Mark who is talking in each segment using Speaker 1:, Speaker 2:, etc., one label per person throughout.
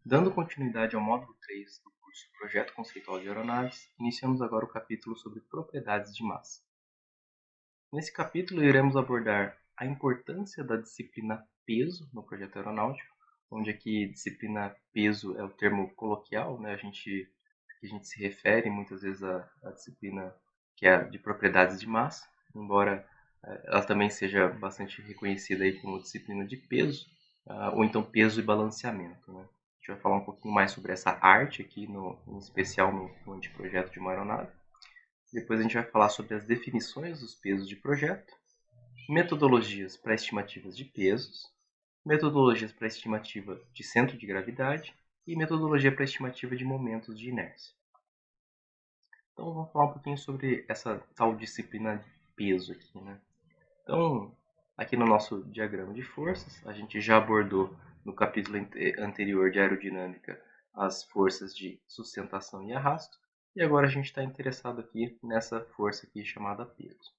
Speaker 1: Dando continuidade ao módulo 3 do curso Projeto Conceitual de Aeronaves, iniciamos agora o capítulo sobre propriedades de massa. Nesse capítulo, iremos abordar a importância da disciplina peso no projeto aeronáutico, onde aqui disciplina peso é o termo coloquial, né? A gente se refere muitas vezes à disciplina que é de propriedades de massa, embora ela também seja bastante reconhecida aí como disciplina de peso, ou então peso e balanceamento, né? A gente vai falar um pouquinho mais sobre essa arte aqui, em especial no anteprojeto de uma aeronave. Depois a gente vai falar sobre as definições dos pesos de projeto, metodologias para estimativas de pesos, metodologias para estimativa de centro de gravidade e metodologia para estimativa de momentos de inércia. Então vamos falar um pouquinho sobre essa tal disciplina de peso aqui, né? Então, aqui no nosso diagrama de forças, a gente já abordou no capítulo anterior de aerodinâmica as forças de sustentação e arrasto, e agora a gente está interessado aqui nessa força aqui chamada peso.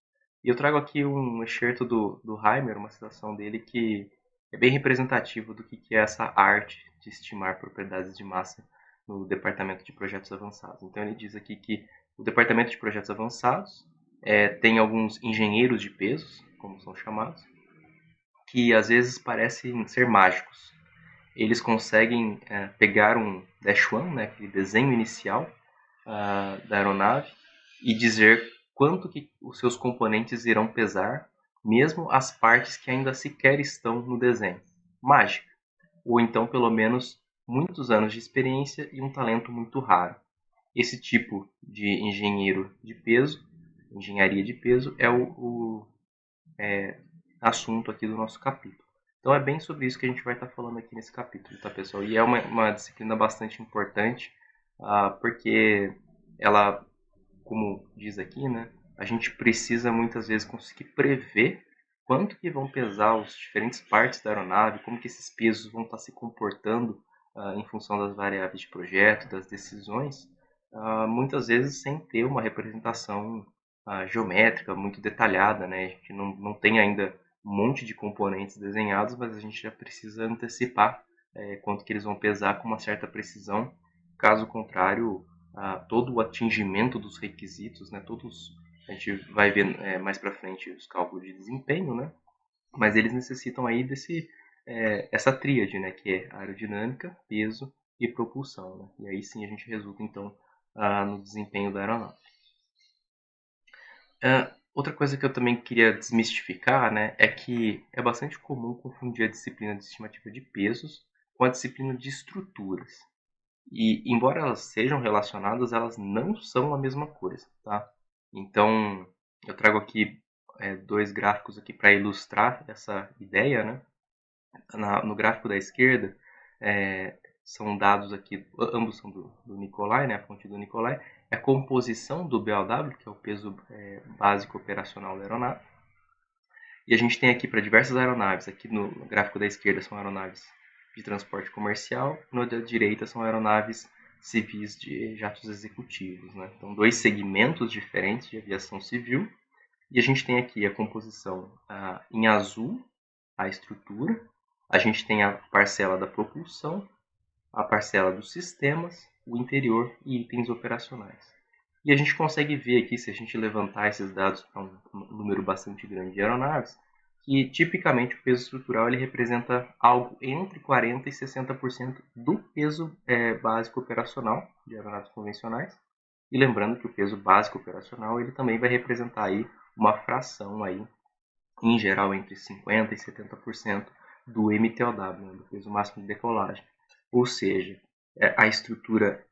Speaker 1: E eu trago aqui um excerto do Heimer, uma citação dele que é bem representativo do que é essa arte de estimar propriedades de massa no departamento de projetos avançados. Então ele diz aqui que o departamento de projetos avançados tem alguns engenheiros de pesos, como são chamados, que às vezes parecem ser mágicos. Eles conseguem pegar um dash one, né, aquele desenho inicial da aeronave, e dizer quanto que os seus componentes irão pesar, mesmo as partes que ainda sequer estão no desenho. Mágica. Ou então, pelo menos, muitos anos de experiência e um talento muito raro. Esse tipo de engenheiro de peso, engenharia de peso, é o assunto aqui do nosso capítulo. Então é bem sobre isso que a gente vai estar falando aqui nesse capítulo, tá, pessoal? E é uma disciplina bastante importante, porque ela, como diz aqui, né, a gente precisa muitas vezes conseguir prever quanto que vão pesar as diferentes partes da aeronave, como que esses pesos vão estar se comportando em função das variáveis de projeto, das decisões, muitas vezes sem ter uma representação geométrica muito detalhada, né? A gente não tem ainda um monte de componentes desenhados, mas a gente já precisa antecipar quanto que eles vão pesar com uma certa precisão. Caso contrário, todo o atingimento dos requisitos, né, todos a gente vai ver mais para frente os cálculos de desempenho, né, mas eles necessitam aí essa tríade, né, que é aerodinâmica, peso e propulsão, né, e aí sim a gente resulta então no desempenho da aeronave. Outra coisa que eu também queria desmistificar, né, é que é bastante comum confundir a disciplina de estimativa de pesos com a disciplina de estruturas. E, embora elas sejam relacionadas, elas não são a mesma coisa, tá? Então, eu trago aqui dois gráficos aqui para ilustrar essa ideia, né? No gráfico da esquerda, são dados aqui, ambos são do Nicolai, né? A fonte do Nicolai, é a composição do BOW, que é o peso básico operacional da aeronave. E a gente tem aqui para diversas aeronaves, aqui no gráfico da esquerda são aeronaves de transporte comercial, no da direita são aeronaves civis de jatos executivos, né? Então, dois segmentos diferentes de aviação civil. E a gente tem aqui a composição em azul, a estrutura. A gente tem a parcela da propulsão, a parcela dos sistemas, o interior e itens operacionais. E a gente consegue ver aqui, se a gente levantar esses dados para um número bastante grande de aeronaves, que tipicamente o peso estrutural ele representa algo entre 40% e 60% do peso básico operacional de aeronaves convencionais. E lembrando que o peso básico operacional ele também vai representar aí uma fração aí, em geral entre 50% e 70% do MTOW, né, do peso máximo de decolagem. Ou seja, a estrutura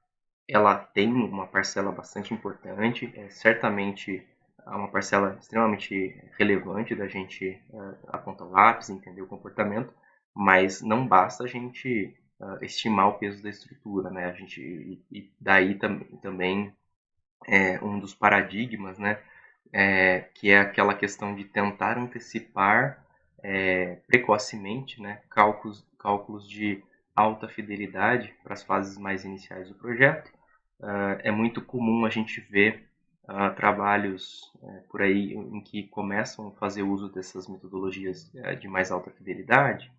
Speaker 1: ela tem uma parcela bastante importante, certamente uma parcela extremamente relevante da gente apontar o lápis, entender o comportamento, mas não basta a gente estimar o peso da estrutura, né? A gente, e daí também um dos paradigmas, né? Que é aquela questão de tentar antecipar precocemente, né? Cálculos de alta fidelidade para as fases mais iniciais do projeto. É muito comum a gente ver trabalhos por aí em que começam a fazer uso dessas metodologias de mais alta fidelidade,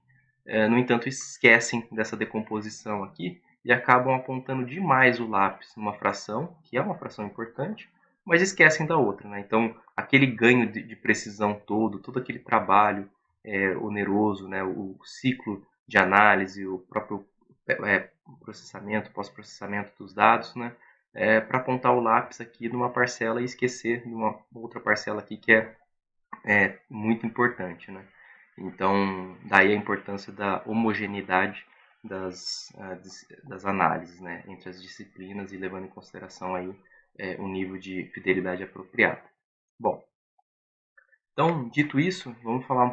Speaker 1: no entanto, esquecem dessa decomposição aqui e acabam apontando demais o lápis numa fração, que é uma fração importante, mas esquecem da outra, né? Então, aquele ganho de precisão todo aquele trabalho oneroso, né? O ciclo de análise, o próprio processamento, pós-processamento dos dados, né? Para apontar o lápis aqui numa parcela e esquecer de uma outra parcela aqui que é muito importante, né? Então, daí a importância da homogeneidade das análises, né, entre as disciplinas e levando em consideração aí um nível de fidelidade apropriado. Bom, então, dito isso, vamos falar um